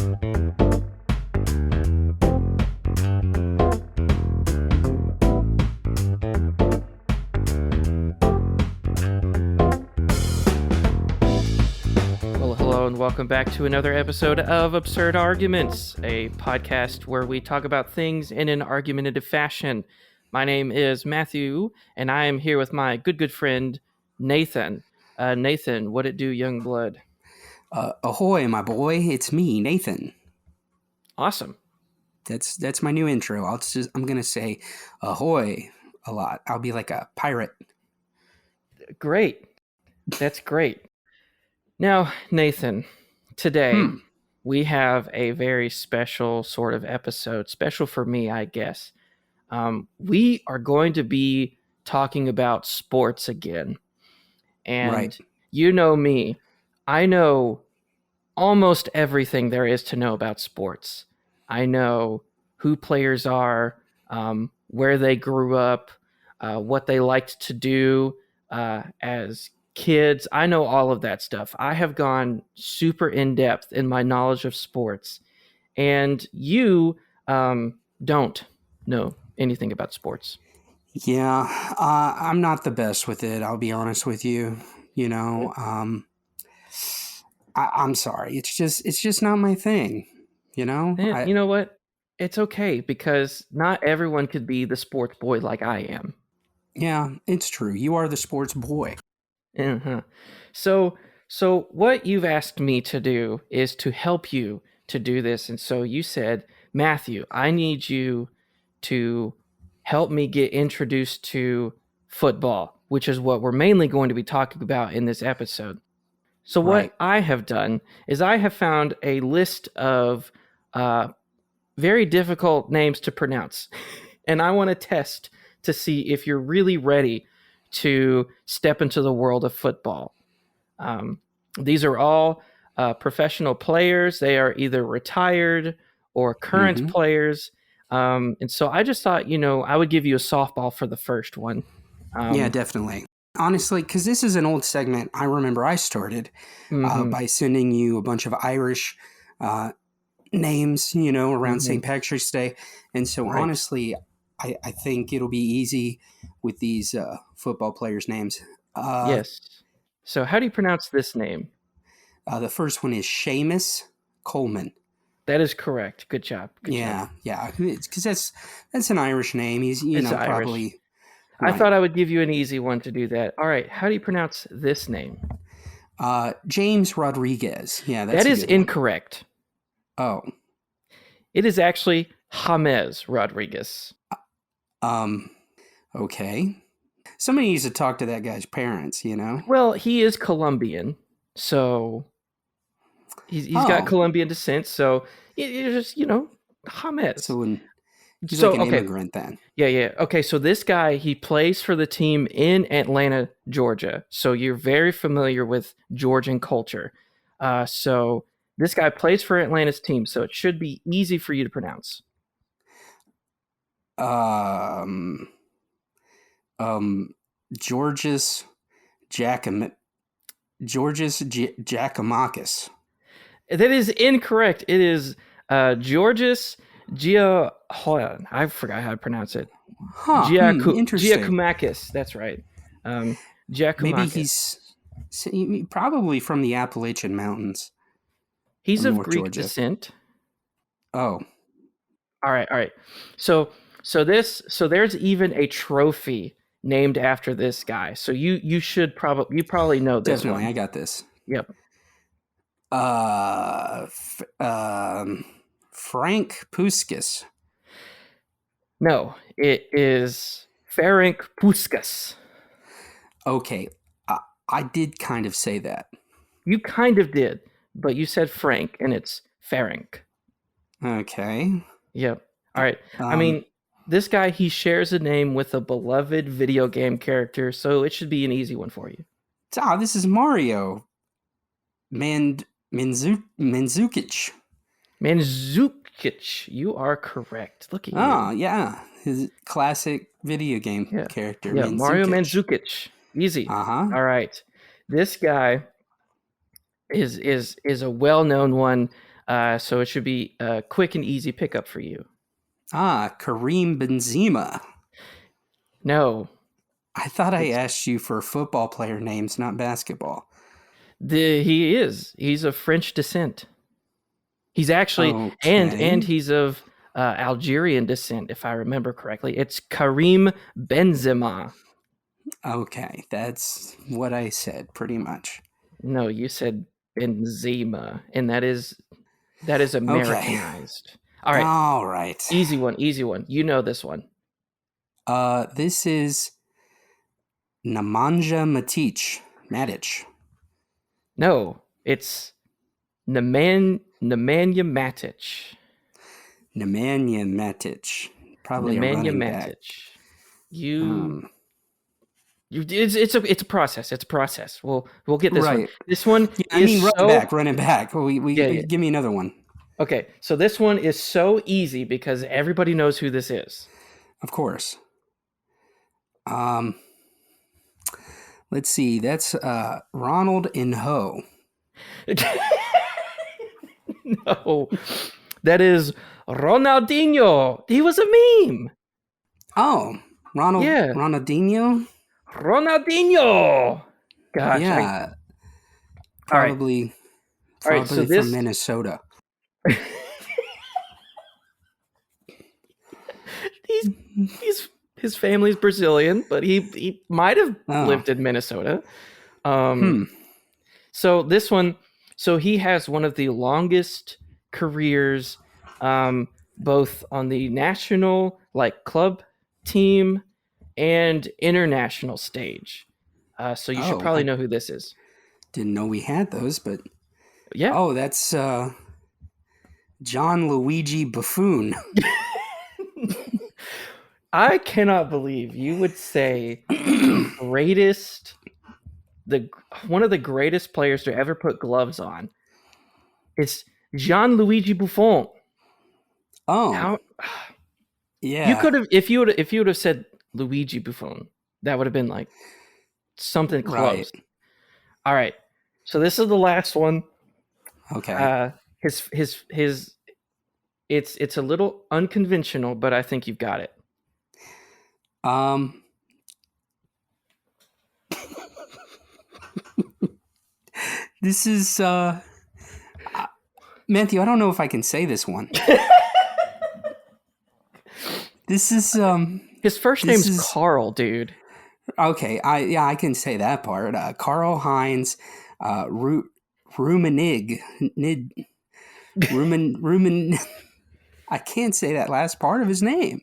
And welcome back to another episode of Absurd Arguments, a podcast where we talk about things in an argumentative fashion. My name is Matthew, and I am here with my good friend, Nathan. Nathan, what it do, young blood? Ahoy, my boy. It's me, Nathan. Awesome. That's my new intro. I'm going to say ahoy a lot. I'll be like a pirate. Great. That's great. Now, Nathan, today we have a very special sort of episode, special for me, I guess. We are going to be talking about sports again. And right. You know me, I know almost everything there is to know about sports. I know who players are, where they grew up, what they liked to do as kids. I know all of that stuff. I have gone super in depth in my knowledge of sports, and you don't know anything about sports. Yeah, I'm not the best with it. I'll be honest with you. You know, I'm sorry. It's just not my thing. You know. You know what? It's okay, because not everyone could be the sports boy like I am. Yeah, it's true. You are the sports boy. Uh-huh. So what you've asked me to do is to help you to do this. And so you said, Matthew, I need you to help me get introduced to football, which is what we're mainly going to be talking about in this episode. So what I have done is I have found a list of very difficult names to pronounce. And I want to test to see if you're really ready to step into the world of football. These are all professional players. They are either retired or current players. And so I just thought, I would give you a softball for the first one. Yeah, definitely. Honestly, because this is an old segment I remember I started by sending you a bunch of Irish names, around St. Patrick's Day. And so honestly, I think it'll be easy with these football players' names. Yes. So how do you pronounce this name? The first one is Séamus Coleman. That is correct. Good job. Yeah. Because that's an Irish name. He's probably. Irish. I thought I would give you an easy one to do that. All right. How do you pronounce this name? James Rodríguez. Yeah, that is incorrect. Oh. It is actually James Rodríguez. Okay. Somebody needs to talk to that guy's parents, Well, he is Colombian, so he's got Colombian descent, so it's just, James. So he's like an immigrant then. Yeah. Okay, so this guy, he plays for the team in Atlanta, Georgia. So you're very familiar with Georgian culture. So this guy plays for Atlanta's team, so it should be easy for you to pronounce. Giorgos Giakoumakis. That is incorrect. It is Giorgos I forgot how to pronounce it. Interesting. Giakoumakis. That's right. Giakoumakis. Maybe he's probably from the Appalachian Mountains. He's of Greek descent. Oh. All right. So there's even a trophy named after this guy. So you probably know this. Definitely, one. I got this. Yep. Ferenc Puskás. No, it is Ferenc Puskás. Okay, I did kind of say that. You kind of did, but you said Frank, and it's Ferenc. Okay. Yep. All right. I mean, this guy, he shares a name with a beloved video game character, so it should be an easy one for you. This is Mario. Mandžukić. Mandžukić. You are correct. Look at you. Oh, yeah. His classic video game character. Yeah, Mario Mandžukić. Easy. Uh-huh. All right. This guy is a well-known one So it should be a quick and easy pickup for you. Karim Benzema. No. I thought I asked you for football player names, not basketball. He's of French descent. He's actually, and he's of Algerian descent, if I remember correctly. It's Karim Benzema. Okay, that's what I said, pretty much. No, you said Benzema, and that is Americanized. Okay. All right. Easy one. You know this one. This is Nemanja Matić. No, it's Nemanja Matić. Nemanja Matić. Probably Nemanja a running Matić. back. It's a process. It's a process. We'll get this one. This one running back. Give me another one. Okay, so this one is so easy because everybody knows who this is. Of course. Let's see. That's Ronaldinho. No, that is Ronaldinho. He was a meme. Oh, Ronaldinho. Ronaldinho. Gosh. Yeah. Probably from Minnesota. His family's Brazilian, but he might have lived in Minnesota. So this one, he has one of the longest careers, both on the national club team and international stage. So you should probably know who this is. Didn't know we had those, but yeah. Oh, that's Gianluigi Buffon. I cannot believe you would say one of the greatest players to ever put gloves on. It's Gianluigi Buffon. Oh, yeah. You could have if you would have said Luigi Buffon, that would have been like something close. Right. All right. So this is the last one. Okay. It's a little unconventional, but I think you've got it. This is Matthew, I don't know if I can say this one. This is his first name's Karl, dude. Okay, I can say that part. Karl-Heinz Rummenigge. I can't say that last part of his name.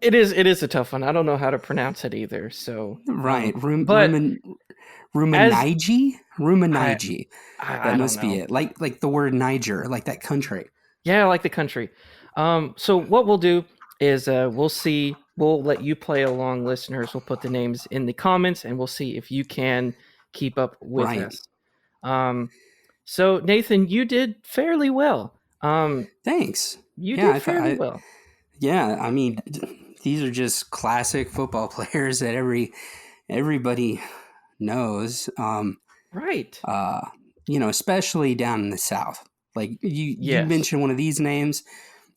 It is a tough one. I don't know how to pronounce it either. So right, Rummenigge. That must be it. Like the word Niger, like that country. Yeah, like the country. So what we'll do is we'll let you play along, listeners. We'll put the names in the comments, and we'll see if you can keep up with us. So Nathan, you did fairly well. Thanks. You did fairly well. Yeah, I mean, these are just classic football players that everybody knows. Right. Especially down in the South. Like you mentioned one of these names,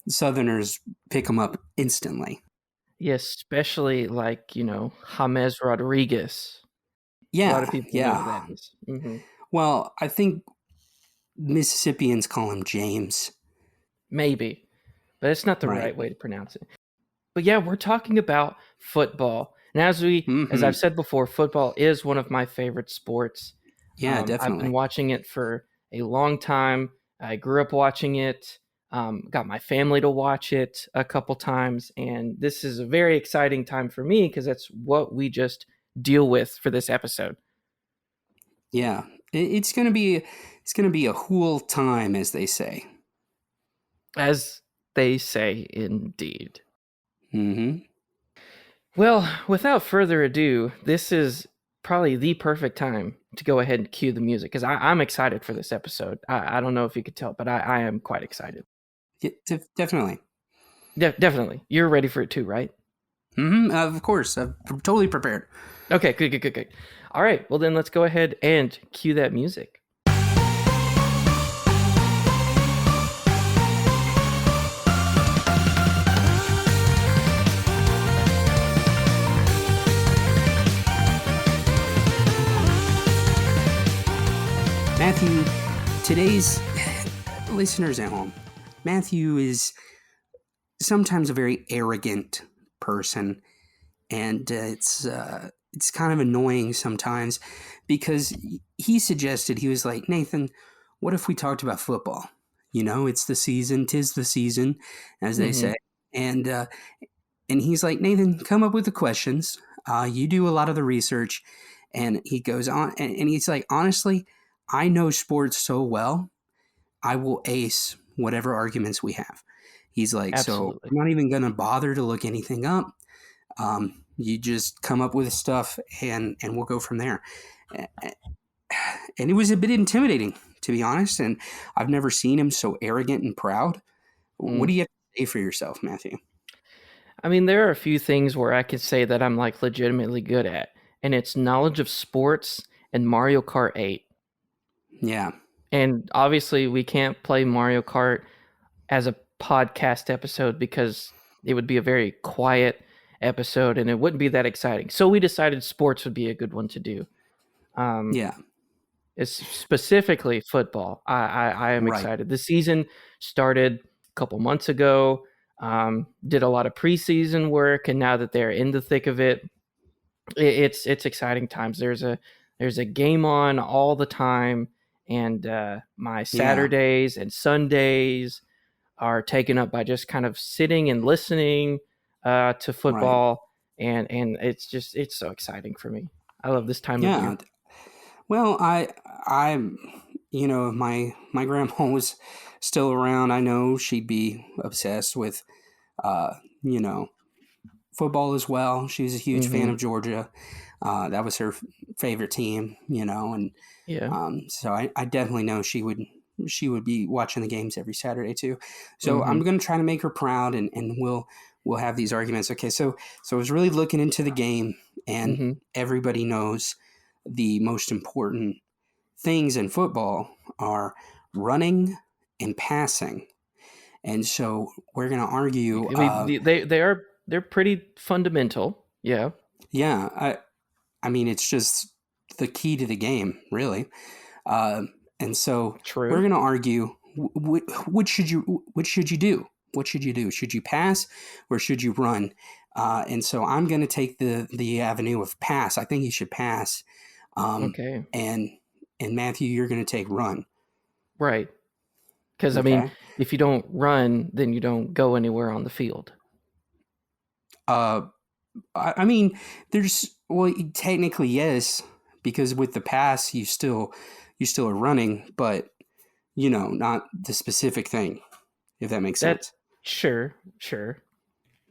Southerners pick them up instantly. Yes, especially James Rodríguez. Yeah, a lot of people know who that is. Mm-hmm. Well, I think Mississippians call him James. Maybe, but it's not the right way to pronounce it. But yeah, we're talking about football. And as I've said before, football is one of my favorite sports. Yeah, definitely. I've been watching it for a long time. I grew up watching it, got my family to watch it a couple times. And this is a very exciting time for me because that's what we just deal with for this episode. Yeah, it's going to be a whole time, as they say. As they say, indeed. Mm-hmm. Well, without further ado, this is probably the perfect time to go ahead and cue the music because I'm excited for this episode. I don't know if you could tell, but I am quite excited. Yeah, definitely. Definitely. You're ready for it too, right? Mm-hmm. Of course. I'm totally prepared. Okay, good. All right, well then let's go ahead and cue that music. Today's listeners at home, Matthew is sometimes a very arrogant person, and it's kind of annoying sometimes because he suggested, he was like, Nathan, what if we talked about football? You know, it's the season, 'tis the season, as they say. And he's like, Nathan, come up with the questions. You do a lot of the research. And he goes on, and he's like, honestly, I know sports so well, I will ace whatever arguments we have. He's like, Absolutely. So I'm not even going to bother to look anything up. You just come up with stuff, and we'll go from there. And it was a bit intimidating, to be honest. And I've never seen him so arrogant and proud. What do you have to say for yourself, Matthew? I mean, there are a few things where I could say that I'm like legitimately good at, and it's knowledge of sports and Mario Kart 8. Yeah. And obviously we can't play Mario Kart as a podcast episode because it would be a very quiet episode and it wouldn't be that exciting. So we decided sports would be a good one to do. Yeah. It's specifically football. I am excited. The season started a couple months ago. Did a lot of preseason work, and now that they're in the thick of it, it's exciting times. There's a game on all the time, and my Saturdays and Sundays are taken up by just kind of sitting and listening to football, and it's so exciting for me. I love this time of year. Well, I you know, my grandma was still around, I know she'd be obsessed with you know, football as well. She was a huge fan of Georgia. That was her favorite team, you know, and so I definitely know she would be watching the games every Saturday too. So I'm going to try to make her proud, and we'll have these arguments. Okay, so I was really looking into the game, and everybody knows the most important things in football are running and passing. And so we're going to argue. I mean, they're pretty fundamental. Yeah. Yeah. I mean, it's just the key to the game, really. And so we're going to argue. What should you do? What should you do? Should you pass or should you run? And so I'm going to take the avenue of pass. I think you should pass. Okay. And Matthew, you're going to take run. Right. Because, I mean, if you don't run, then you don't go anywhere on the field. I mean, technically, yes, because with the pass, you still are running, but, you know, not the specific thing, if that makes sense. Sure.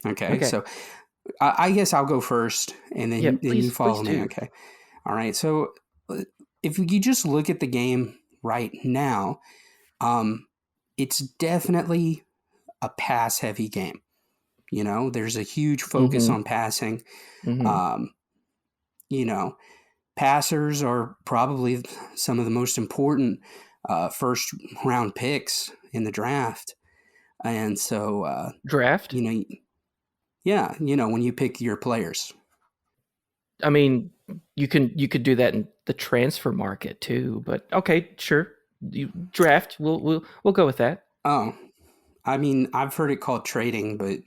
Okay. So I guess I'll go first, and then you follow me. Okay. All right. So if you just look at the game right now, it's definitely a pass-heavy game. You know, there's a huge focus on passing. You know, passers are probably some of the most important first-round picks in the draft. And so... draft? You know, yeah, you know, when you pick your players. I mean, you could do that in the transfer market too, but okay, sure. You draft. We'll go with that. Oh, I mean, I've heard it called trading, but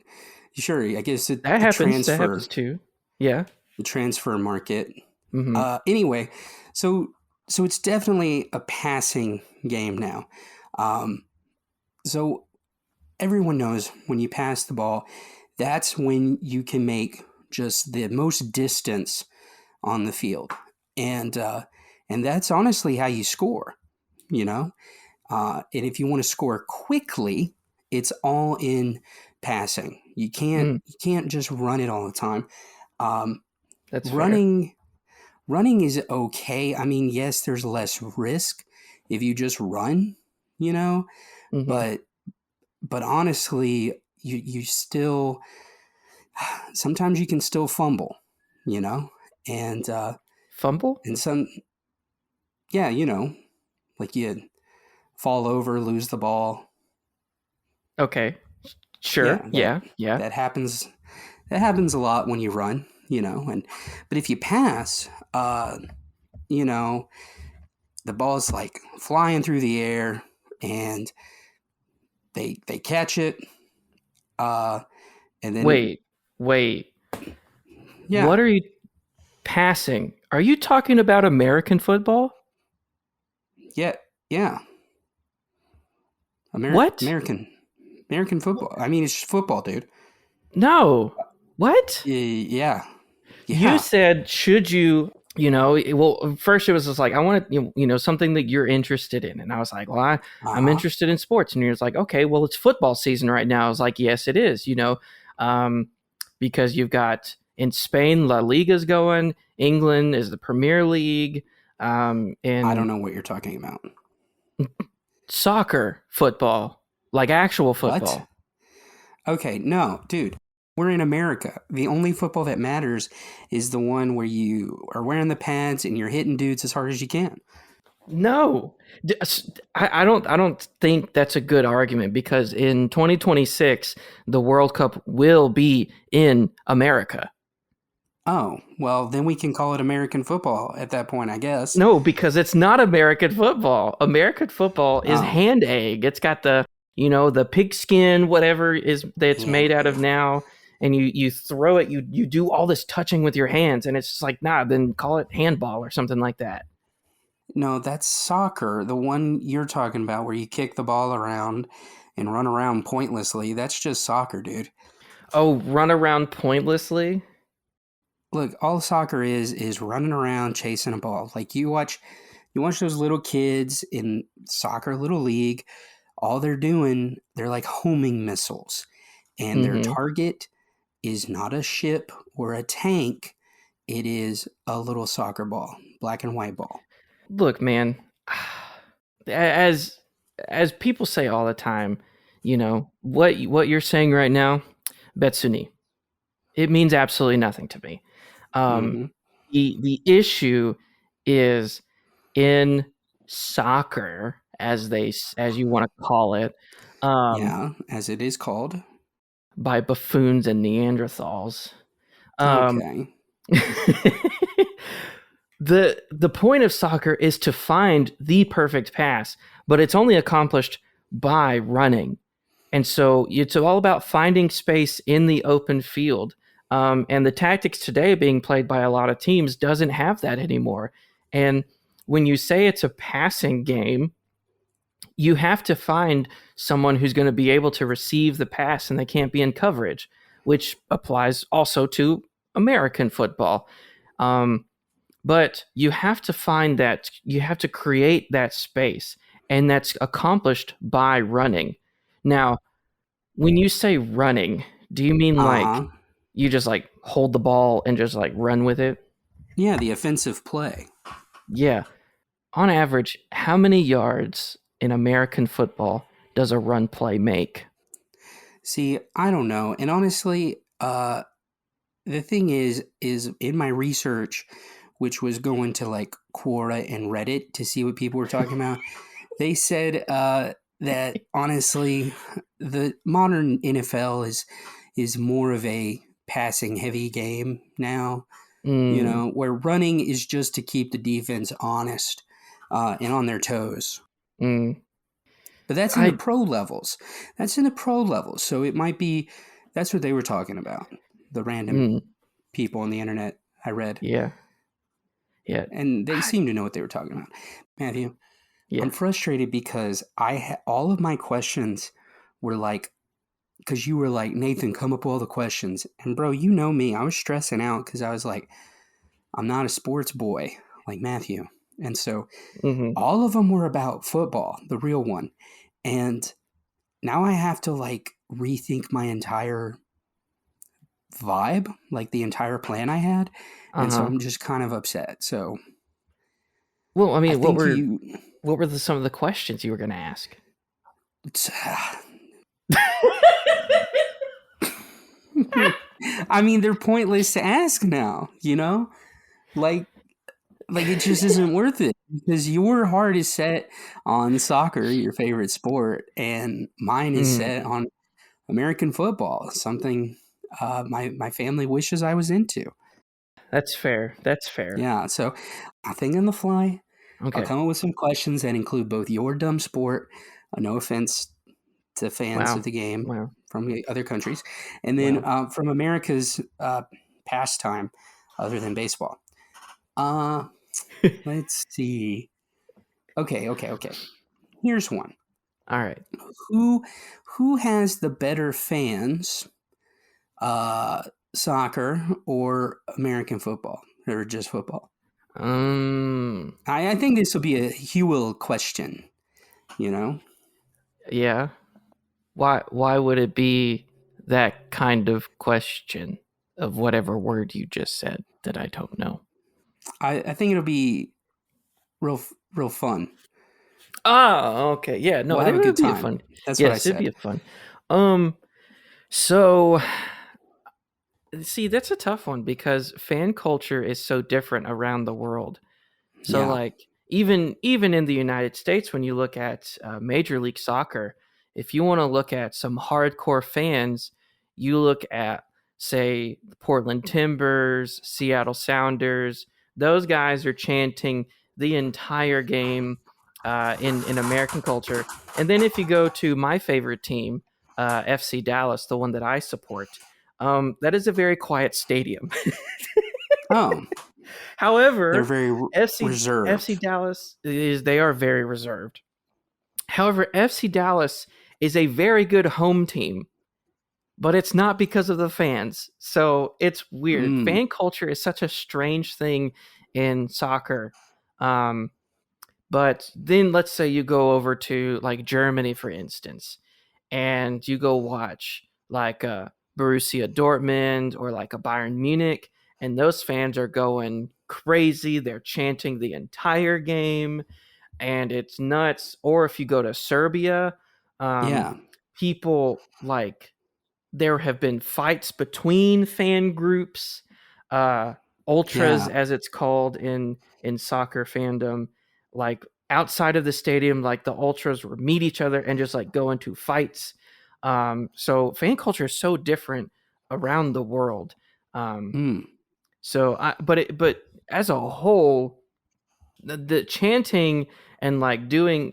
sure, I guess that happens. That happens too. Yeah, the transfer market. Anyway, so it's definitely a passing game now. So everyone knows when you pass the ball, that's when you can make just the most distance on the field, and that's honestly how you score. You know, and if you want to score quickly, it's all in passing. You can't just run it all the time. That's running. Fair. Running is okay. I mean, yes, there's less risk if you just run. You know, but honestly, you still sometimes you can still fumble. You know, and fumble and some. Yeah, you know. Like you fall over, lose the ball. Okay, sure. Yeah. That happens. That happens a lot when you run, you know. But if you pass, you know, the ball's like flying through the air, and they catch it. And then wait. Yeah. What are you passing? Are you talking about American football? Yeah. What? American football. I mean, it's just football, dude. No. What? Yeah. You said, should you, well, first it was just like, I want to, something that you're interested in. And I was like, well, I'm interested in sports. And you're just like, okay, well, it's football season right now. I was like, yes, it is, because you've got in Spain, La Liga's going, England is the Premier League. And I don't know what you're talking about. Soccer, football, like actual football. What? Okay, no, dude. We're in America. The only football that matters is the one where you are wearing the pads and you're hitting dudes as hard as you can. No, I don't think that's a good argument, because in 2026, the World Cup will be in America. Oh, well, then we can call it American football at that point, I guess. No, because it's not American football. American football is hand egg. It's got the pigskin, whatever that's made out of now. And you throw it, you do all this touching with your hands, and it's just like, nah, then call it handball or something like that. No, that's soccer. The one you're talking about where you kick the ball around and run around pointlessly, that's just soccer, dude. Oh, run around pointlessly? Look, all soccer is running around chasing a ball. Like you watch those little kids in soccer little league, all they're doing, they're like homing missiles. And their target is not a ship or a tank. It is a little soccer ball, black and white ball. Look, man, as people say all the time, what you're saying right now, Betsuni, it means absolutely nothing to me. The issue is in soccer, as you want to call it. As it is called. By buffoons and Neanderthals. Okay. The point of soccer is to find the perfect pass, but it's only accomplished by running. And so it's all about finding space in the open field. And the tactics today being played by a lot of teams doesn't have that anymore. And when you say it's a passing game, you have to find someone who's going to be able to receive the pass, and they can't be in coverage, which applies also to American football. But you have to find that, you have to create that space, and that's accomplished by running. Now, when you say running, do you mean like you just like hold the ball and just like run with it? Yeah, the offensive play. Yeah. On average, how many yards in American football does a run play make? See, I don't know. And honestly, the thing is in my research, which was going to like Quora and Reddit to see what people were talking about, they said that honestly, the modern NFL is more of a passing heavy game now, where running is just to keep the defense honest and on their toes. But that's in the pro levels. So it might be, that's what they were talking about. The random people on the internet I read. Yeah. And they seem to know what they were talking about. Matthew, I'm frustrated because all of my questions were like, because you were like, Nathan, come up with all the questions. And bro, you know me. I was stressing out because I was like, I'm not a sports boy like Matthew. And so all of them were about football, the real one. And now I have to like rethink my entire vibe, like the entire plan I had. And so I'm just kind of upset. So, well, I mean, what were some of the questions you were going to ask? I mean, they're pointless to ask now, like it just isn't worth it because your heart is set on soccer, your favorite sport, and mine is set on American football, something my family wishes I was into. That's fair. Yeah, so I think on the fly, I'll Okay. come up with some questions that include both your dumb sport, no offense to fans of Wow. the game Wow. from the other countries, and then Wow. from America's pastime other than baseball. Let's see. Okay. Here's one. All right. Who has the better fans, soccer or American football, or just football? I think this will be a Hewell question. You know? Yeah. Why would it be that kind of question of whatever word you just said that I don't know? I think it'll be real fun. Oh, okay. Yeah, no, We'll it have a would good be a time. fun. That's what I Yes, it'd be said. a fun. So see, that's a tough one because fan culture is so different around the world. So Yeah. like even in the United States, when you look at Major League Soccer, if you want to look at some hardcore fans, you look at say the Portland Timbers, Seattle Sounders. Those guys are chanting the entire game in American culture. And then if you go to my favorite team, FC Dallas, the one that I support, that is a very quiet stadium. Oh, they're However, very FC reserved. Dallas they are very reserved. However, FC Dallas is a very good home team, but it's not because of the fans. So it's weird. Fan culture is such a strange thing in soccer. But then let's say you go over to like Germany, for instance, and you go watch like a Borussia Dortmund or like a Bayern Munich, and those fans are going crazy. They're chanting the entire game, and it's nuts. Or if you go to Serbia, Yeah. people like there have been fights between fan groups, ultras Yeah. as it's called in soccer fandom, like outside of the stadium, like the ultras would meet each other and just like go into fights. So fan culture is so different around the world. But as a whole, the chanting and like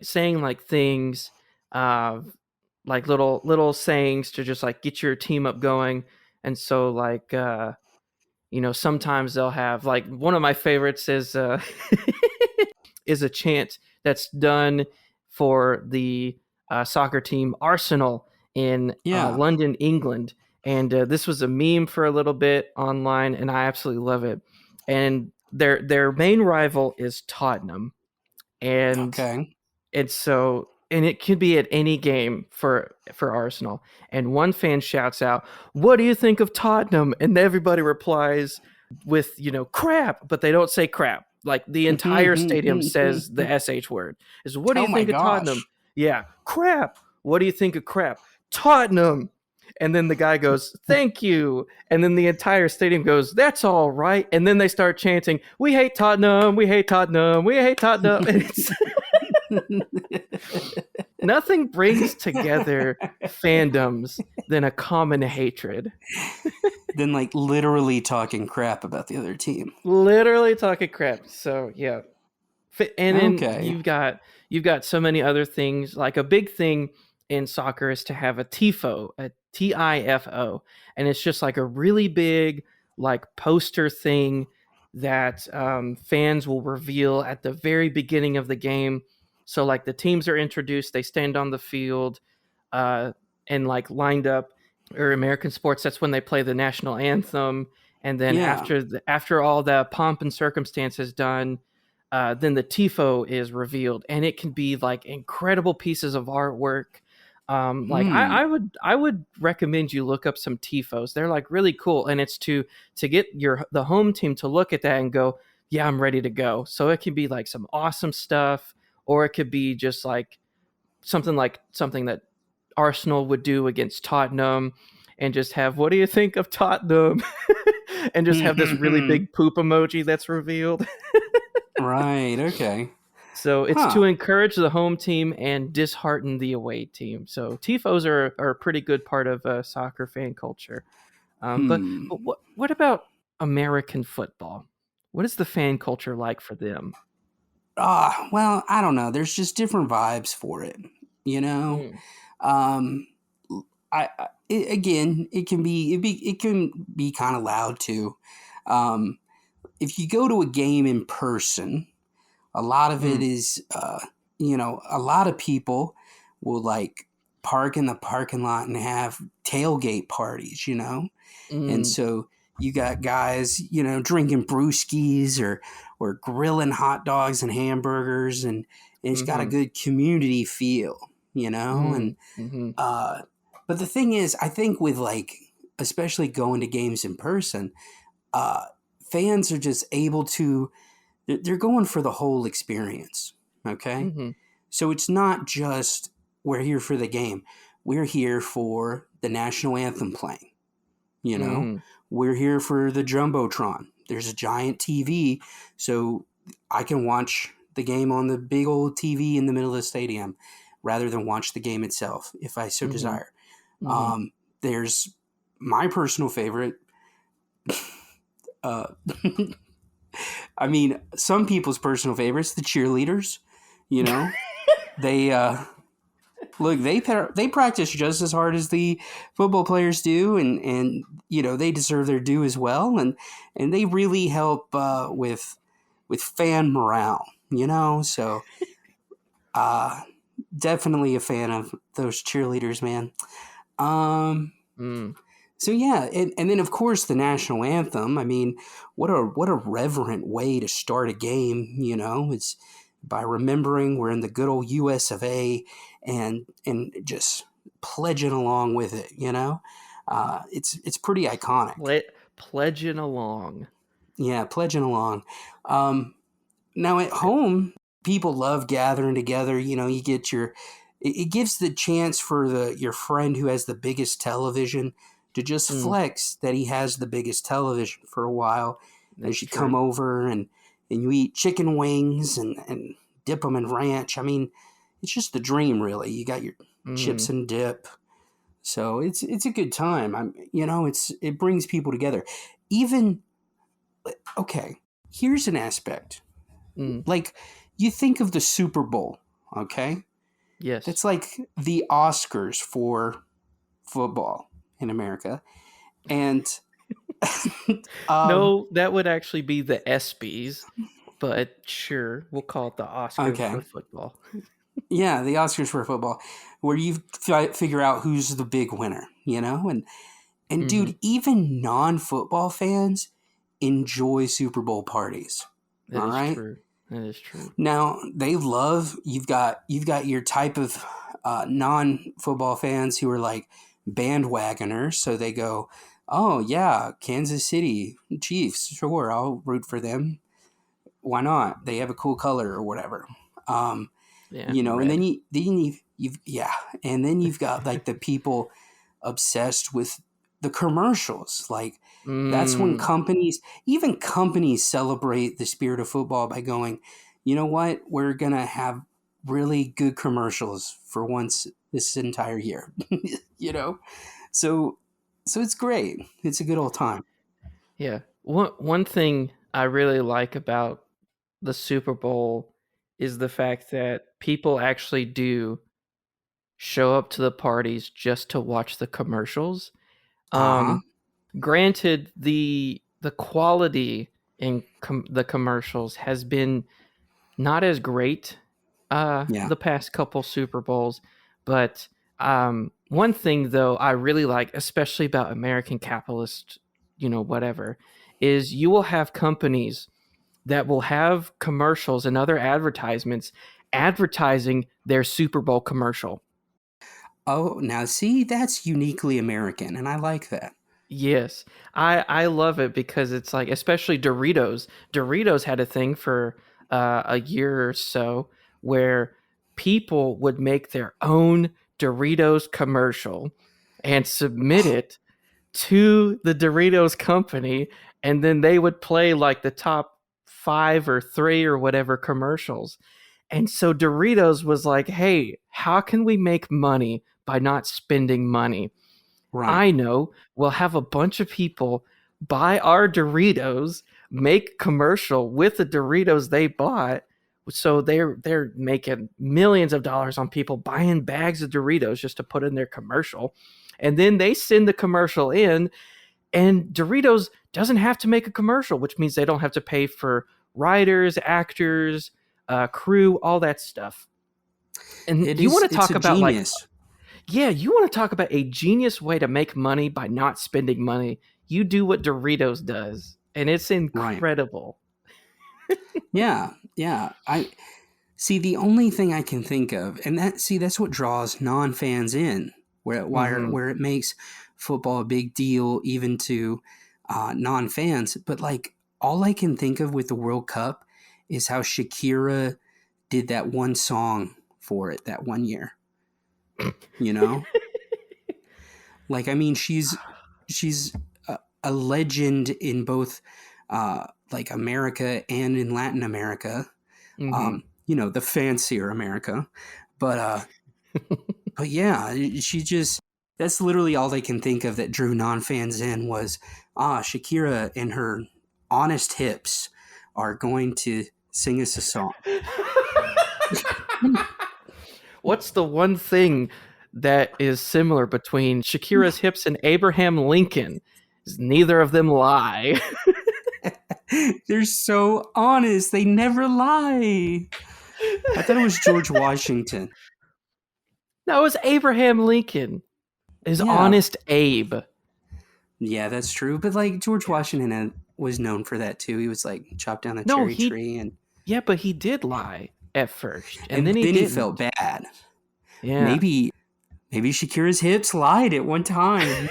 saying like things, like little sayings to just like get your team up going. And so like sometimes they'll have like one of my favorites is is a chant that's done for the soccer team Arsenal in Yeah. London, England. And this was a meme for a little bit online, and I absolutely love it. And their main rival is Tottenham, and Okay. and it could be at any game for Arsenal. And one fan shouts out, "What do you think of Tottenham?" And everybody replies with crap, but they don't say crap. Like the entire stadium says the sh word. Is what do Oh you my think of Tottenham? gosh. Yeah, crap. What do you think of crap? Tottenham. And then the guy goes, "Thank you." And then the entire stadium goes, "That's all right." And then they start chanting, "We hate Tottenham. We hate Tottenham. We hate Tottenham." And it's nothing brings together fandoms than a common hatred. Then like literally talking crap about the other team. Literally talking crap. So yeah. And then Okay. you've got so many other things. Like a big thing in soccer is to have a tifo, a TIFO, and it's just like a really big like poster thing that fans will reveal at the very beginning of the game. So like the teams are introduced, they stand on the field, and like lined up. Or American sports, that's when they play the national anthem, and then Yeah. after all the pomp and circumstance is done, then the tifo is revealed, and it can be like incredible pieces of artwork. Like I would recommend you look up some tifos. They're like really cool, and it's to get the home team to look at that and go, "Yeah, I'm ready to go." So it can be like some awesome stuff, or it could be just like something that Arsenal would do against Tottenham, and just have, "What do you think of Tottenham?" and just have this really big poop emoji that's revealed. Right. Okay. So it's to encourage the home team and dishearten the away team. So tifos are a pretty good part of soccer fan culture. But what about American football? What is the fan culture like for them? Well, I don't know. There's just different vibes for it, you know. Um, again, it can be kind of loud too. If you go to a game in person, a lot of it is, a lot of people will like park in the parking lot and have tailgate parties, and so you got guys, drinking brewskis or grilling hot dogs and hamburgers, and it's got a good community feel, and but the thing is, I think with like, especially going to games in person, fans are just able to, they're going for the whole experience. Okay. So it's not just, we're here for the game. We're here for the national anthem playing, we're here for the Jumbotron. There's a giant TV, so I can watch the game on the big old TV in the middle of the stadium rather than watch the game itself if I so desire. There's my personal favorite. I mean, some people's personal favorites, the cheerleaders, they look, they practice just as hard as the football players do, and they deserve their due as well, and they really help with fan morale, so definitely a fan of those cheerleaders, man. So yeah, and then of course the national anthem. I mean, what a reverent way to start a game. It's by remembering we're in the good old U.S. of A. and just pledging along with it. It's pretty iconic. Pledging along. Yeah, pledging along. Now at home, people love gathering together. You get it gives the chance for your friend who has the biggest television to just flex that he has the biggest television for a while. As you come over and you eat chicken wings and dip them in ranch. I mean, it's just the dream, really. You got your chips and dip. So it's a good time. It brings people together. Even, okay, here's an aspect. Like, you think of the Super Bowl, okay? Yes. It's like the Oscars for football in America. And no, that would actually be the ESPYs, but sure, we'll call it the Oscars for football. Yeah, the Oscars for football, where you figure out who's the big winner, and dude, even non-football fans enjoy Super Bowl parties. That is true. Now they love, you've got your type of non-football fans who are like bandwagoners, so they go, oh yeah, Kansas City Chiefs, sure, I'll root for them. Why not? They have a cool color or whatever. And then you've got like the people obsessed with the commercials. Like that's when companies celebrate the spirit of football by going, you know what? We're going to have really good commercials for once this entire year, So it's great. It's a good old time. Yeah. One thing I really like about the Super Bowl is the fact that people actually do show up to the parties just to watch the commercials. Granted, the quality in the commercials has been not as great the past couple Super Bowls, but one thing though I really like, especially about American capitalist, whatever, is you will have companies that will have commercials and other advertisements advertising their Super Bowl commercial. Oh, now see, that's uniquely American, and I like that. Yes, I love it because it's like, especially Doritos. Doritos had a thing for a year or so where people would make their own Doritos commercial and submit it to the Doritos company, and then they would play like the top 5 or 3 or whatever commercials. And so Doritos was like, hey, how can we make money by not spending money? Right. I know, we'll have a bunch of people buy our Doritos, make commercial with the Doritos they bought. So they're making millions of dollars on people buying bags of Doritos just to put in their commercial. And then they send the commercial in, and Doritos doesn't have to make a commercial, which means they don't have to pay for writers, actors, crew, all that stuff. And you want to talk about genius. You want to talk about a genius way to make money by not spending money. You do what Doritos does, and it's incredible. Right. Yeah. I see. The only thing I can think of, and that's what draws non-fans in, where it makes football a big deal, even to non-fans. But like, all I can think of with the World Cup is how Shakira did that one song for it that one year. You know, like, I mean, she's a legend in both like America and in Latin America. You know, the fancier America, but yeah, that's literally all they can think of that drew non-fans in was Shakira and her honest hips are going to sing us a song. What's the one thing that is similar between Shakira's hips and Abraham Lincoln? Neither of them lie. They're so honest. They never lie. I thought it was George Washington. No, it was Abraham Lincoln. Honest Abe. Yeah, that's true. But like, George Washington was known for that too. He was like chopped down a cherry tree, and but he did lie at first, and then he felt bad. Yeah, maybe Shakira's hips lied at one time.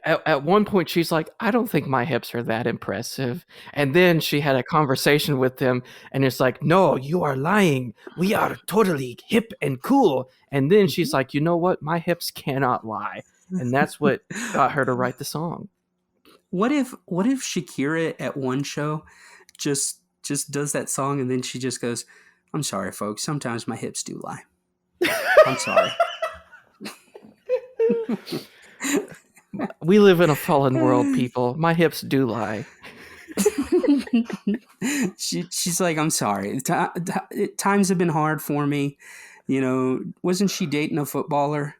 At one point, she's like, I don't think my hips are that impressive. And then she had a conversation with them, and it's like, no, you are lying. We are totally hip and cool. And then she's like, you know what? My hips cannot lie. And that's what got her to write the song. What if Shakira at one show just does that song, and then she just goes, I'm sorry, folks. Sometimes my hips do lie. I'm sorry. We live in a fallen world, people. My hips do lie. She's like, I'm sorry. Times have been hard for me. You know, wasn't she dating a footballer?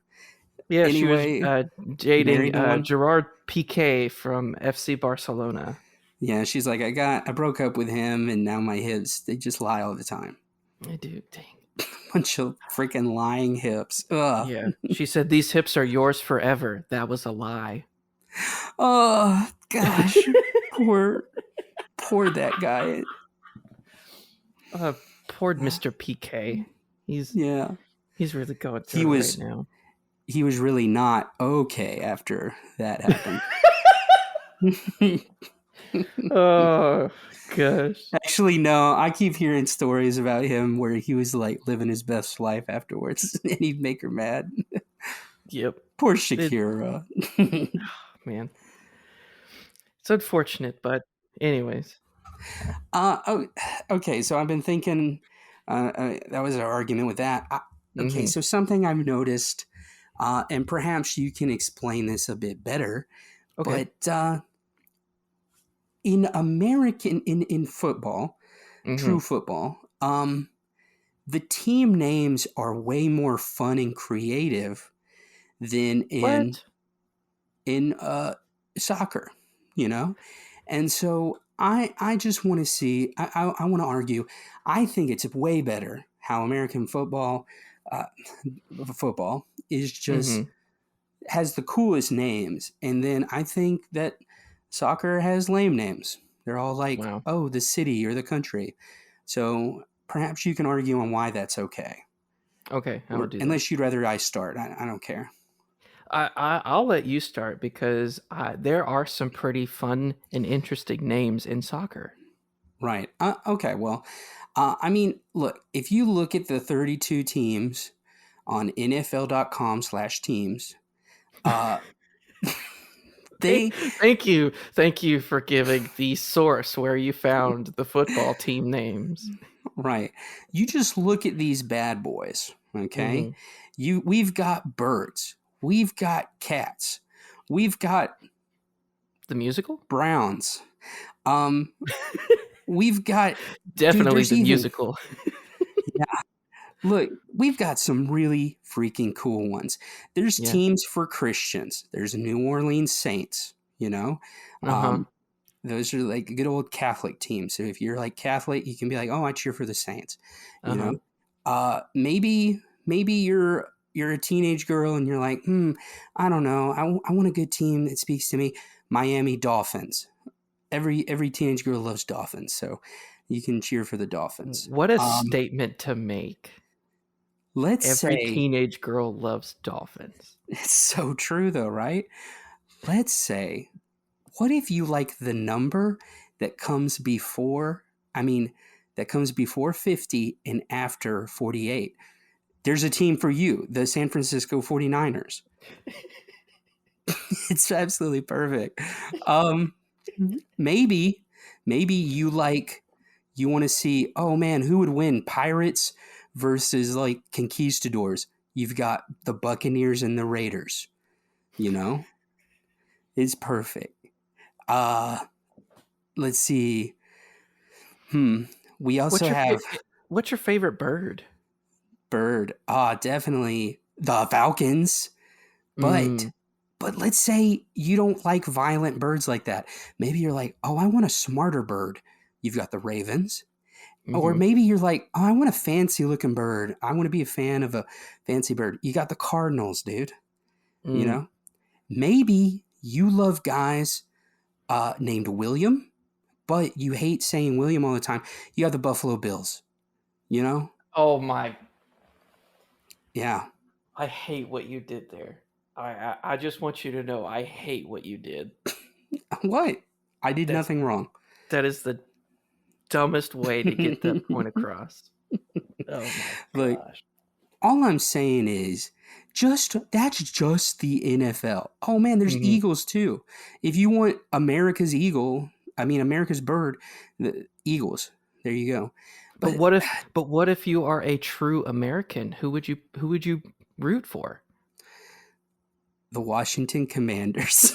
Yeah, anyway, she was dating Gerard Piqué from FC Barcelona. Yeah, she's like, I broke up with him, and now my hips, they just lie all the time. I do, dang. Bunch of freaking lying hips. Ugh. Yeah, she said, these hips are yours forever. That was a lie. Oh, gosh. poor that guy. Poor Mr. Piqué. He's really going through it right now. He was really not okay after that happened. Oh, gosh. Actually, no. I keep hearing stories about him where he was like living his best life afterwards, and he'd make her mad. Yep. Poor Shakira. Man. It's unfortunate, but anyways. Okay, so I've been thinking that was our argument with that. Okay, so something I've noticed, and perhaps you can explain this a bit better, but in American, in football, true football, the team names are way more fun and creative than in soccer, you know? And so I just want to see, I want to argue, I think it's way better how American football is just has the coolest names. And then I think that soccer has lame names. They're all like, oh, the city or the country. So perhaps you can argue on why that's okay. Okay, I will do that. Unless you'd rather I start. I don't care. I'll let you start because there are some pretty fun and interesting names in soccer. Right. Okay, well, I mean, look, if you look at the 32 teams on NFL.com/teams, Thank you for giving the source where you found the football team names. Right. You just look at these bad boys, okay? We've got birds. We've got cats. We've got the musical Browns. we've got definitely dude, the musical. Yeah. Look, we've got some really freaking cool ones. There's teams for Christians. There's New Orleans Saints, you know? Those are like good old Catholic teams. So if you're like Catholic, you can be like, oh, I cheer for the Saints, you know? Maybe you're a teenage girl and you're like, I don't know. I want a good team that speaks to me. Miami Dolphins. Every teenage girl loves Dolphins, so you can cheer for the Dolphins. What a statement to make. Every teenage girl loves Dolphins. It's so true, though, right? Let's say, what if you like the number that comes before 50 and after 48? There's a team for you, the San Francisco 49ers. It's absolutely perfect. Maybe you want to see, oh man, who would win, Pirates versus like Conquistadors? You've got the Buccaneers and the Raiders, you know? It's perfect. Let's see. We also what's your favorite bird? Definitely the Falcons. But let's say you don't like violent birds like that. Maybe you're like, oh, I want a smarter bird. You've got the Ravens. Or maybe you're like, oh, I want a fancy looking bird. I want to be a fan of a fancy bird. You got the Cardinals, dude. You know? Maybe you love guys named William, but you hate saying William all the time. You have the Buffalo Bills, you know? Oh, my. Yeah. I hate what you did there. I just want you to know I hate what you did. What? I did nothing wrong. That is the dumbest way to get that point across. Oh my gosh. All I'm saying is that's just the NFL. Oh man, there's Eagles too. If you want America's bird, the Eagles. There you go. But what if you are a true American? Who would you root for? The Washington Commanders.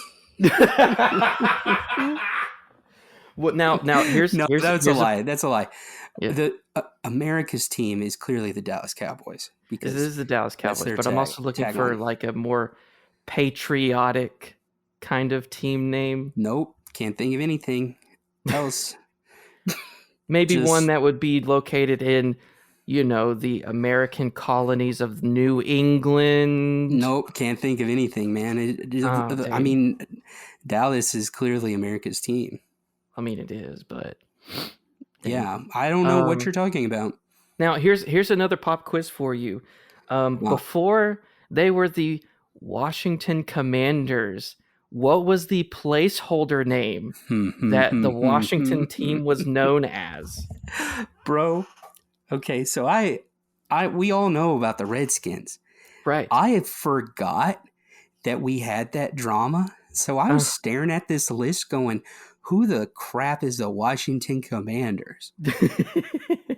Well, now here's that's a lie. That's a lie. Yeah. The America's team is clearly the Dallas Cowboys, because this is the Dallas Cowboys. But I'm also looking for like a more patriotic kind of team name. Nope, can't think of anything else. Maybe one that would be located in, the American colonies of New England. Nope, can't think of anything, man. I mean, Dallas is clearly America's team. I mean, it is, but... Yeah, I don't know what you're talking about. Now, here's another pop quiz for you. Before they were the Washington Commanders, what was the placeholder name that the Washington team was known as? Bro, okay, so we all know about the Redskins. Right. I forgot that we had that drama, so I was staring at this list going, who the crap is the Washington Commanders?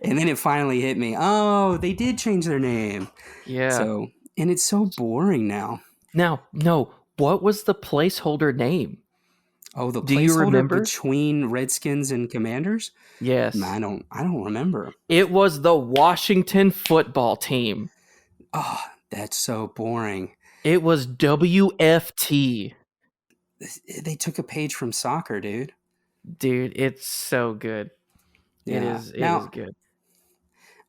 And then it finally hit me. Oh, they did change their name. Yeah. So, and it's so boring now. Now, no, what was the placeholder name? Oh, the Do placeholder you remember? Between Redskins and Commanders? Yes. I don't remember. It was the Washington football team. Oh, that's so boring. It was WFT. They took a page from soccer, dude. Dude, it's so good. Yeah. It is good.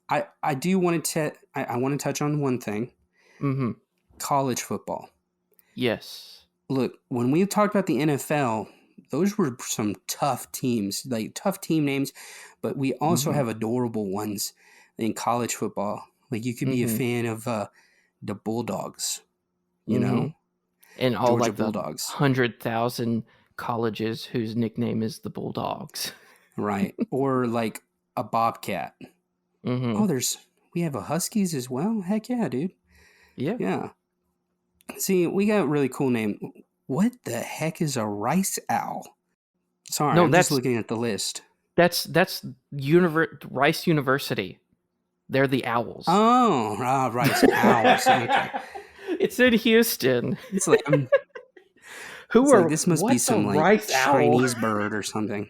I do want to I want to touch on one thing. College football. Yes. Look, when we talked about the NFL, those were some tough teams, like tough team names, but we also have adorable ones in college football. Like you could be a fan of the Bulldogs, you know? And all Georgia like the Bulldogs. 100,000 colleges whose nickname is the Bulldogs. Right. Or like a Bobcat. Oh, we have a Huskies as well? Heck yeah, dude. Yeah. Yeah. See, we got a really cool name. What the heck is a rice owl? Sorry, I'm just looking at the list. That's Rice University. They're the Owls. Oh, Rice Owls. Okay. It's in Houston. It's like this must be some like rice Chinese owl? bird or something.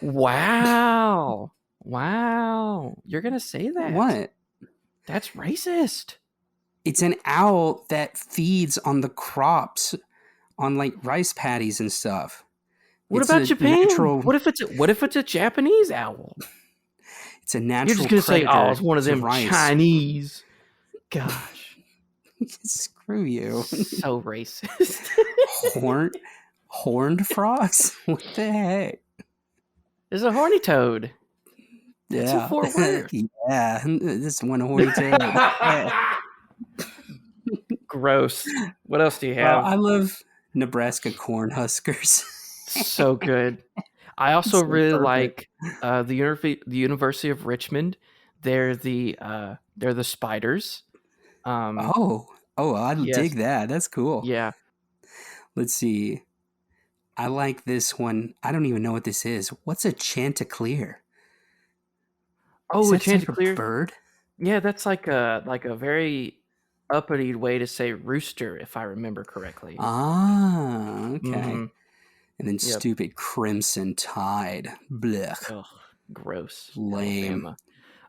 Wow. Wow. You're going to say that? What? That's racist. It's an owl that feeds on the crops, on like rice paddies and stuff. What about Japan? What if it's a Japanese owl? It's a natural. You're just going to say, oh, it's one of them Chinese. Gosh. Screw you. So racist. Horned frogs? What the heck? There's a horny toad. It's in Fort Worth. Yeah, this one horny toad. Gross. What else do you have? I love Nebraska Cornhuskers. So good. I also really like the University of Richmond. They're the Spiders. I dig that. That's cool. Yeah. Let's see. I like this one. I don't even know what this is. What's a chanticleer? Oh, a chanticleer? Like a bird? Yeah, that's like a very uppity way to say rooster, if I remember correctly. Ah, okay. Mm-hmm. And then stupid Crimson Tide. Blech. Ugh, gross. Lame.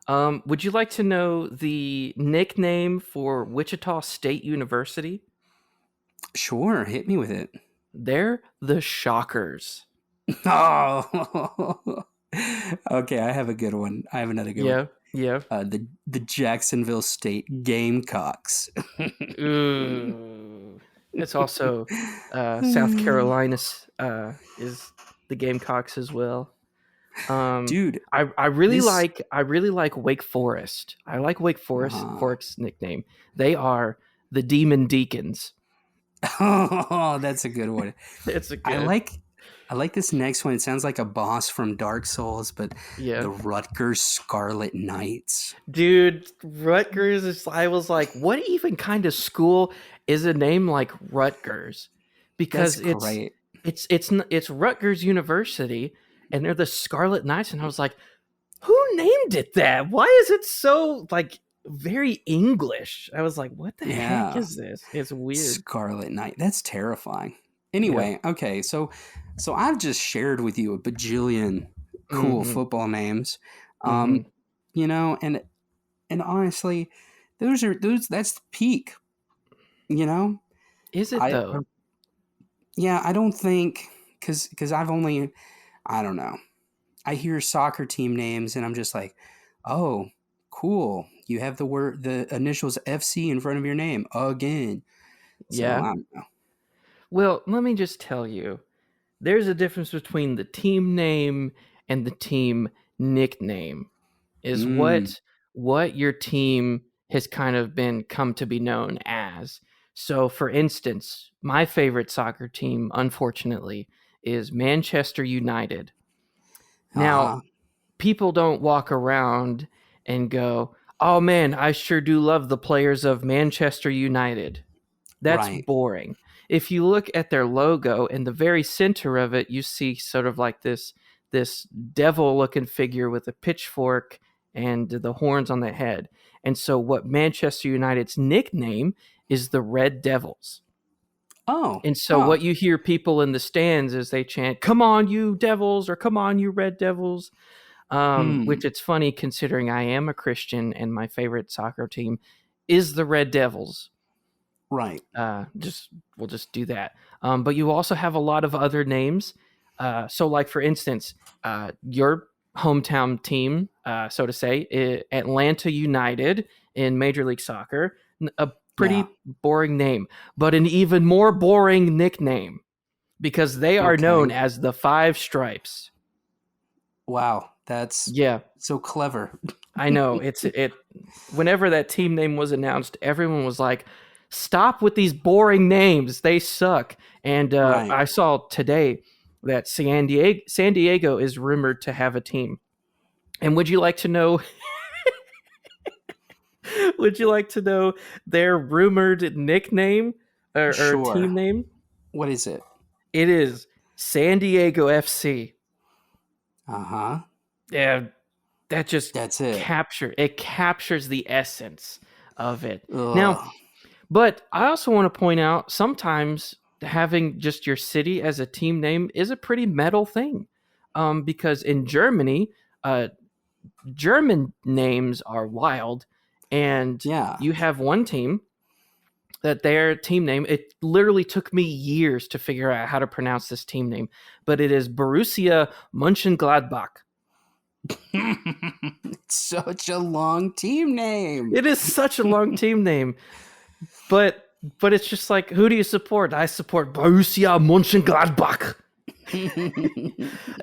Would you like to know the nickname for Wichita State University? Sure, hit me with it. They're the Shockers. Oh, okay. I have a good one. I have another good one. Yeah. The Jacksonville State Gamecocks. Ooh. It's also South Carolina is the Gamecocks as well. Dude, I really like Wake Forest. I like Wake Forest's nickname. They are the Demon Deacons. Oh, that's a good one. It's a good. I like this next one. It sounds like a boss from Dark Souls, but the Rutgers Scarlet Knights. Dude, Rutgers is. I was like, what even kind of school is a name like Rutgers? Because it's Rutgers University, and they're the Scarlet Knights, and I was like, who named it that? Why is it so like very English? I was like, what the heck is this? It's weird. Scarlet Knight. That's terrifying. Anyway, okay, so I've just shared with you a bajillion cool football names. You know, and honestly, that's the peak. You know? Is it though? Yeah, I don't think because I don't know. I hear soccer team names and I'm just like, oh, cool. You have the initials FC in front of your name again. So, I don't know. Well, let me just tell you, there's a difference between the team name and the team nickname. Is what your team has kind of come to be known as. So, for instance, my favorite soccer team, unfortunately, is Manchester United. Now, people don't walk around and go, oh man, I sure do love the players of Manchester United. That's boring. If you look at their logo, in the very center of it, you see sort of like this devil-looking figure with a pitchfork and the horns on the head. And so what Manchester United's nickname is the Red Devils. Oh. And so what you hear people in the stands is they chant, come on, you Devils, or come on, you Red Devils. Which it's funny considering I am a Christian and my favorite soccer team is the Red Devils. Right. We'll just do that. But you also have a lot of other names. So like, for instance, your hometown team, so to say, Atlanta United in Major League Soccer, a pretty boring name, but an even more boring nickname because they are known as the Five Stripes. Wow. That's so clever. I know. Whenever that team name was announced, everyone was like, stop with these boring names. They suck. And I saw today that San Diego is rumored to have a team. And would you like to know their rumored nickname or team name? What is it? It is San Diego FC. Uh-huh. Yeah, that's it. Captures the essence of it. Ugh. Now, but I also want to point out sometimes having just your city as a team name is a pretty metal thing. because in Germany, German names are wild, and you have one team that their team name, it literally took me years to figure out how to pronounce this team name, but it is Borussia Mönchengladbach. It's such a long team name. It is such a long team name, but it's just like, who do you support? I support Borussia Mönchengladbach.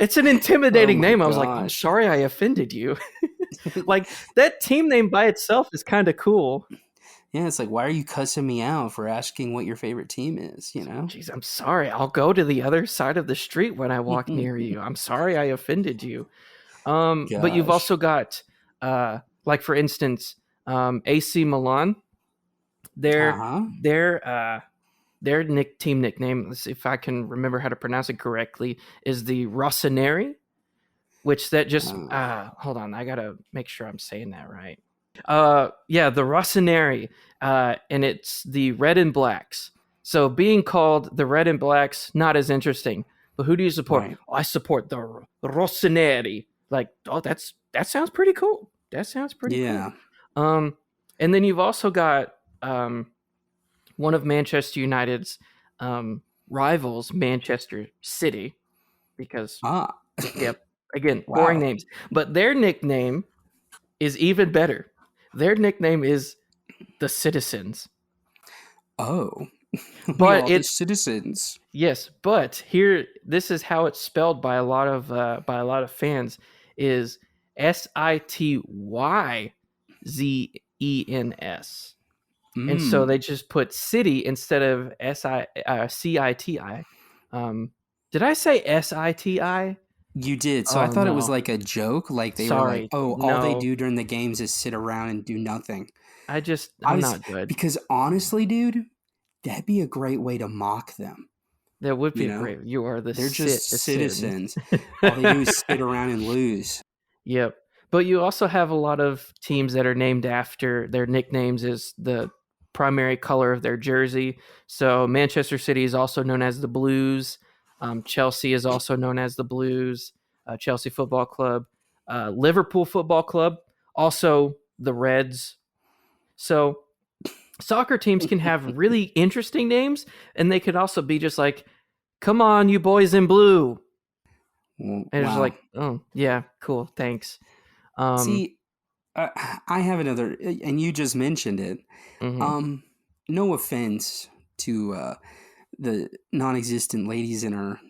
It's an intimidating name. I was like, I'm sorry I offended you. Like, that team name by itself is kind of cool. Yeah, it's like, why are you cussing me out for asking what your favorite team is, you know? Jeez, I'm sorry. I'll go to the other side of the street when I walk near you. I'm sorry I offended you. But you've also got, like, for instance, AC Milan. Their team nickname, let's see if I can remember how to pronounce it correctly, is the Rossoneri, which that just hold on, I gotta make sure I'm saying that right. The Rossoneri, and it's the Red and Blacks. So being called the Red and Blacks, not as interesting. But who do you support? Right. I support the Rossoneri. Like, that sounds pretty cool. That sounds pretty cool. And then you've also got one of Manchester United's rivals, Manchester City, because again, boring names. But their nickname is even better. Their nickname is the Citizens. Oh, but it's Citizens. Yes, but here, this is how it's spelled by a lot of fans: is Cityzens. And so they just put city instead of CITI. Did I say SITI? You did. So I thought it was like a joke. Like they were like, all they do during the games is sit around and do nothing. I'm not good. Because honestly, dude, that'd be a great way to mock them. That would be great. You are They're just citizens. All they do is sit around and lose. Yep. But you also have a lot of teams that are named after their nicknames is the primary color of their jersey. So Manchester City is also known as the Blues. Chelsea is also known as the Blues. Chelsea Football Club. Liverpool Football Club, also the Reds. So soccer teams can have really interesting names, and they could also be just like, come on, you boys in blue. And it's like, oh, yeah, cool, thanks. See, I have another, and you just mentioned it. Mm-hmm. No offense to the non-existent ladies in our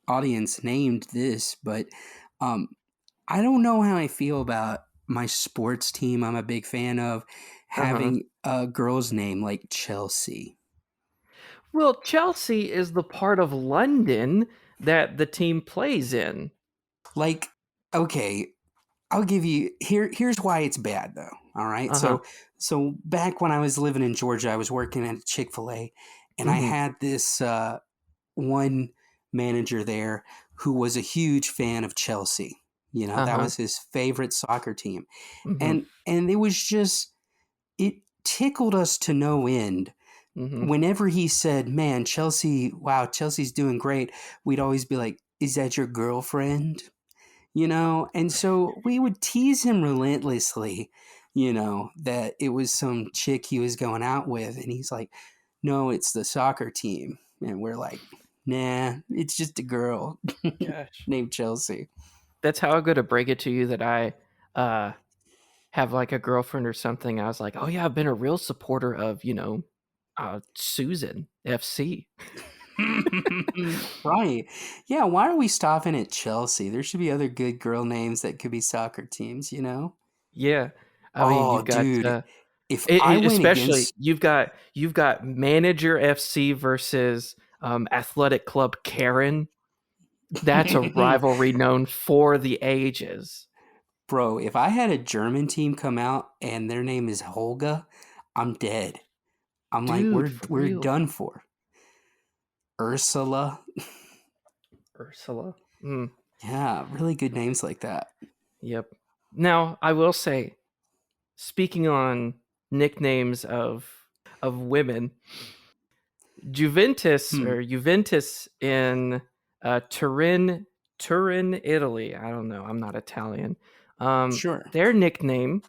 audience named this, but I don't know how I feel about my sports team I'm a big fan of having a girl's name like Chelsea. Well, Chelsea is the part of London that the team plays in. Like, okay, I'll give you here's why it's bad though. All right. So back when I was living in Georgia, I was working at Chick-fil-A, and I had this one manager there who was a huge fan of Chelsea. You know, that was his favorite soccer team. And it was just, it tickled us to no end. Whenever he said, man, Chelsea, wow, Chelsea's doing great, we'd always be like, is that your girlfriend? You know, and so we would tease him relentlessly, you know, that it was some chick he was going out with. And he's like, no, it's the soccer team. And we're like, nah, it's just a girl named Chelsea. That's how I'm going to break it to you that I have like a girlfriend or something. I was like, oh yeah, I've been a real supporter of, you know, Susan FC. Right. Yeah, why are we stopping at Chelsea? There should be other good girl names that could be soccer teams, you know? Yeah. I mean, you've got, dude. If I went especially against... you've got Manager FC versus Athletic Club Karen. That's a rivalry known for the ages. Bro, if I had a German team come out and their name is Holga, I'm dead. I'm like, we're done for. Ursula. Yeah, really good names like that. Yep. Now, I will say, speaking on nicknames of women, Juventus in Turin, Turin, Italy. I don't know. I'm not Italian. Sure. Their nickname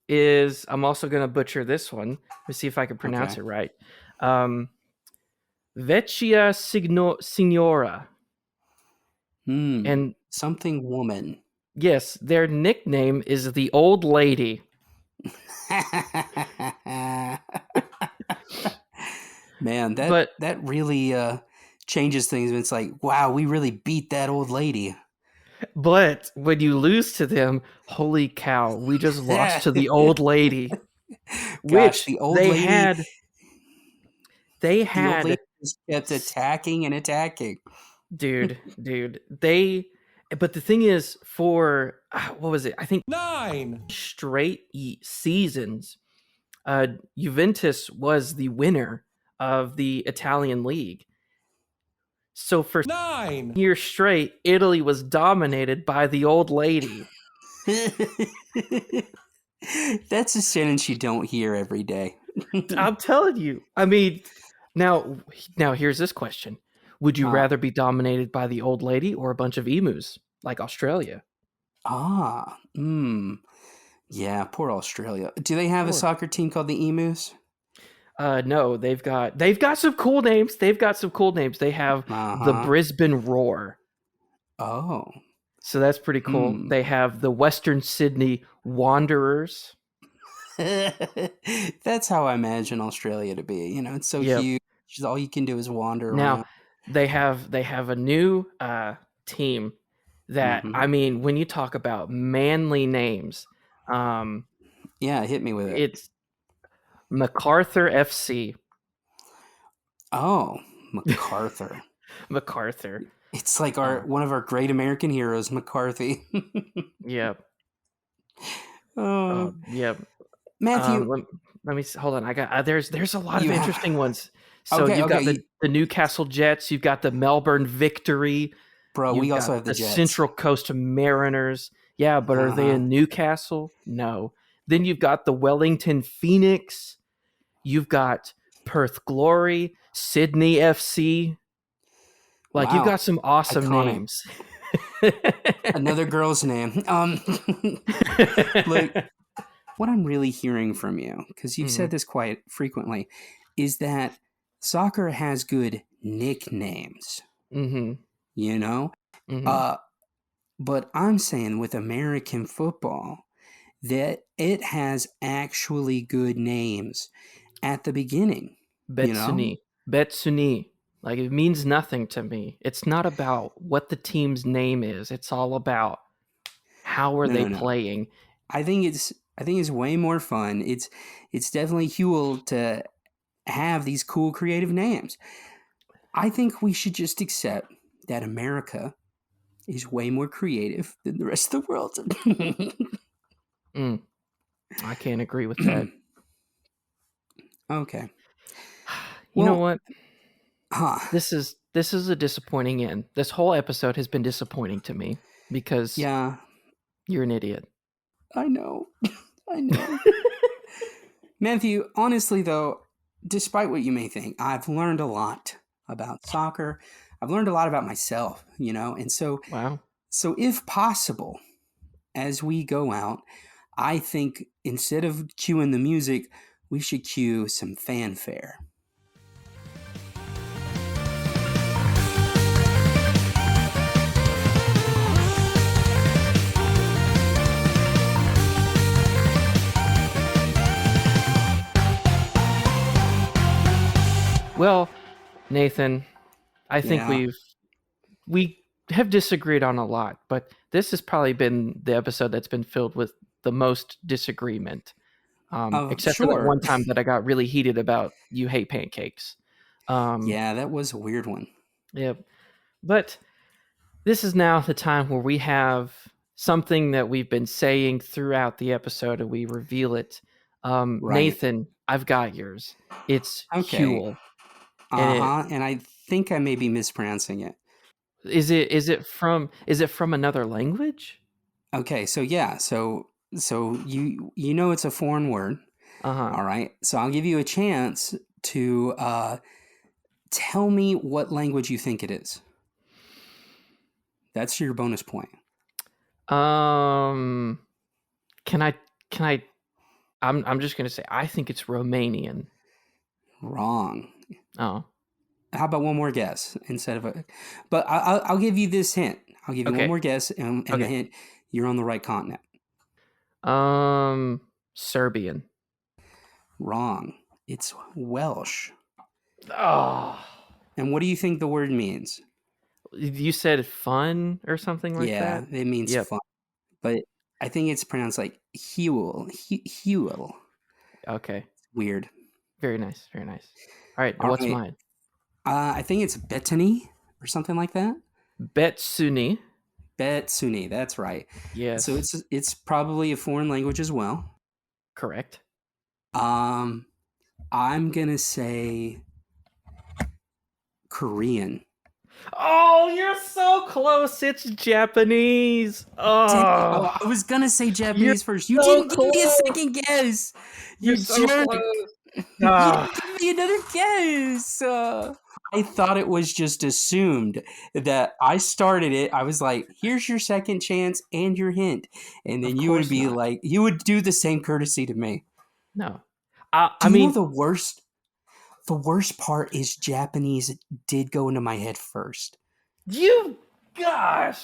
is, I'm also going to butcher this one. Let's see if I can pronounce it right. Vecchia Signora. And something woman. Yes, their nickname is the Old Lady. Man, that really changes things. It's like, wow, we really beat that old lady. But when you lose to them, holy cow, we just lost to the Old Lady. Gosh, the old lady had. The old lady just kept attacking and attacking. Dude. But the thing is, for what was it? I think 9 straight seasons, Juventus was the winner of the Italian league. So for 9 years straight, Italy was dominated by the Old Lady. That's a sentence you don't hear every day. I'm telling you. I mean, now here's this question. Would you rather be dominated by the Old Lady or a bunch of emus like Australia? Yeah, poor Australia. Do they have a soccer team called the Emus? No, they've got some cool names. They have the Brisbane Roar. Oh. So that's pretty cool. They have the Western Sydney Wanderers. That's how I imagine Australia to be. You know, it's so huge. All you can do is wander around. They have a new team that, I mean, when you talk about manly names, hit me with it. It's MacArthur FC. Oh, MacArthur. MacArthur. It's like one of our great American heroes, McCarthy. Yep. Matthew, let me hold on. I got there's a lot of interesting ones. So you've got the Newcastle Jets. You've got the Melbourne Victory. Bro, we also have the Jets. Central Coast Mariners. Yeah, but are they in Newcastle? No. Then you've got the Wellington Phoenix. You've got Perth Glory, Sydney FC. Like, you've got some awesome names. Another girl's name. Look, what I'm really hearing from you, because you've said this quite frequently, is that soccer has good nicknames. You know? But I'm saying with American football that it has actually good names at the beginning. Betsuni. Like, it means nothing to me. It's not about what the team's name is. It's all about how are they playing. I think it's way more fun. It's definitely cool to have these cool creative names. I think we should just accept that America is way more creative than the rest of the world. I can't agree with that. Okay. You know what? This is a disappointing end. This whole episode has been disappointing to me because you're an idiot. I know. Matthew, honestly though, despite what you may think, I've learned a lot about soccer. I've learned a lot about myself, you know, and so So if possible, as we go out, I think instead of cueing the music, we should cue some fanfare. Well, Nathan, I think we have disagreed on a lot, but this has probably been the episode that's been filled with the most disagreement. Except for that one time that I got really heated about you hate pancakes. That was a weird one. Yeah. But this is now the time where we have something that we've been saying throughout the episode and we reveal it. Nathan, I've got yours. It's Huel. And I think I may be mispronouncing it. Is it from another language? Okay, so you know it's a foreign word. All right. So I'll give you a chance to tell me what language you think it is. That's your bonus point. Can I? I'm just gonna say I think it's Romanian. Wrong. Oh. How about one more guess instead of a? But I'll give you this hint. I'll give you one more guess, and the hint: you're on the right continent. Serbian. Wrong. It's Welsh. Oh. And what do you think the word means? You said fun or something like that? Yeah, it means fun. But I think it's pronounced like Huel. Huel. Okay. Weird. Very nice. Very nice. All right. What's mine? I think it's Bettany or something like that. Betsuni. Betsuni. That's right. Yes. So it's probably a foreign language as well. Correct. I'm gonna say Korean. Oh, you're so close. It's Japanese. Oh, I was gonna say Japanese first. You didn't give me a second guess. You're so close. You didn't give me another guess. I thought it was just assumed that I started it. I was like, here's your second chance and your hint. And then you would be like, you would do the same courtesy to me. No. I mean, the worst part is Japanese did go into my head first. You are a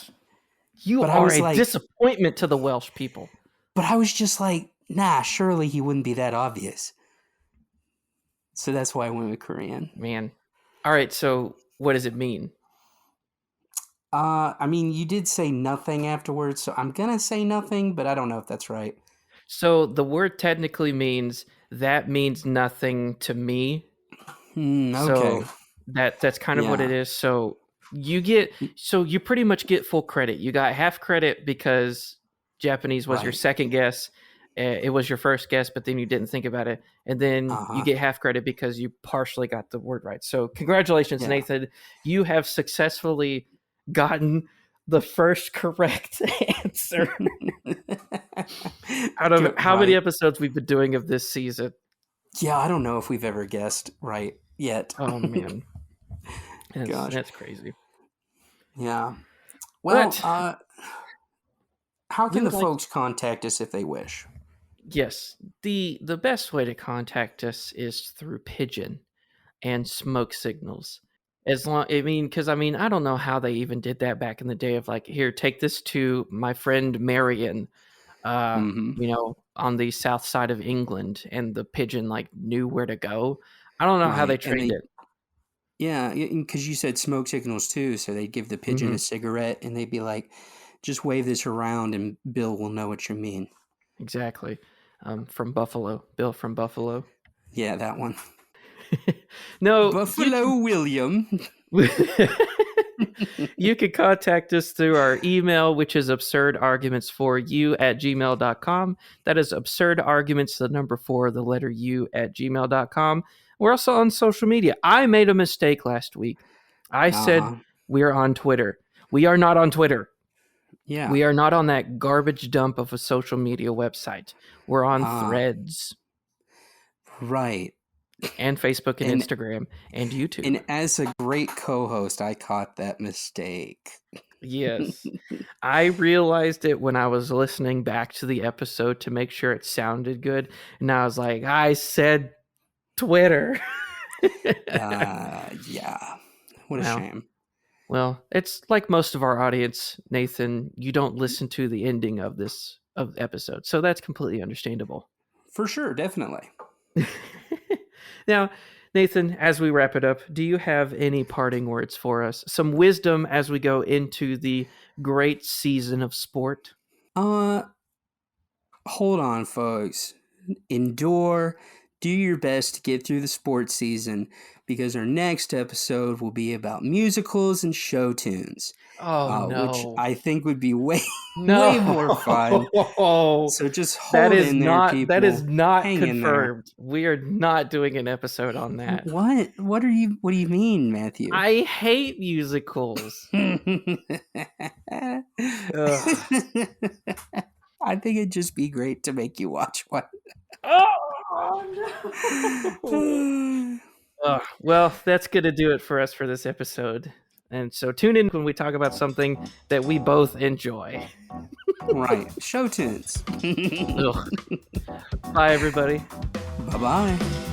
disappointment to the Welsh people. But I was just like, nah, surely he wouldn't be that obvious. So that's why I went with Korean. Man. All right, so what does it mean? I mean, you did say nothing afterwards, so I'm going to say nothing, but I don't know if that's right. So the word technically means that means nothing to me. Okay. So that's kind of what it is. So you pretty much get full credit. You got half credit because Japanese was your second guess. It was your first guess, but then you didn't think about it. And then you get half credit because you partially got the word right. So congratulations, Nathan. You have successfully gotten the first correct answer out of how many episodes we've been doing of this season. Yeah, I don't know if we've ever guessed right yet. Oh, man. That's crazy. Yeah. Well, how can the folks contact us if they wish? Yes. The best way to contact us is through pigeon and smoke signals. Because I don't know how they even did that back in the day of like, here, take this to my friend Marion, on the south side of England, and the pigeon like knew where to go. I don't know how they trained it. Yeah, because you said smoke signals too, so they'd give the pigeon a cigarette, and they'd be like, just wave this around, and Bill will know what you mean. Exactly. From Buffalo. Bill from Buffalo. Yeah, that one. No. Buffalo William. You can contact us through our email, which is absurdargumentsforyou@gmail.com. That is absurdarguments, the number 4, the letter U@gmail.com. We're also on social media. I made a mistake last week. I said we're on Twitter. We are not on Twitter. Yeah. We are not on that garbage dump of a social media website. We're on Threads. Right. And Facebook and Instagram and YouTube. And as a great co-host, I caught that mistake. Yes. I realized it when I was listening back to the episode to make sure it sounded good. And I was like, I said Twitter. Yeah. What a shame. Well, it's like most of our audience, Nathan, you don't listen to the ending of this episode. So that's completely understandable. For sure, definitely. Now, Nathan, as we wrap it up, do you have any parting words for us? Some wisdom as we go into the great season of sport? Hold on, folks. Endure. Do your best to get through the sports season, because our next episode will be about musicals and show tunes. Oh, no. Which I think would be way more fun. So just hold in there, people. That is not confirmed. We are not doing an episode on that. What? What do you mean, Matthew? I hate musicals. I think it'd just be great to make you watch one. Well, that's going to do it for us for this episode. And so tune in when we talk about something that we both enjoy. Right. Show tunes. Bye, everybody. Bye-bye.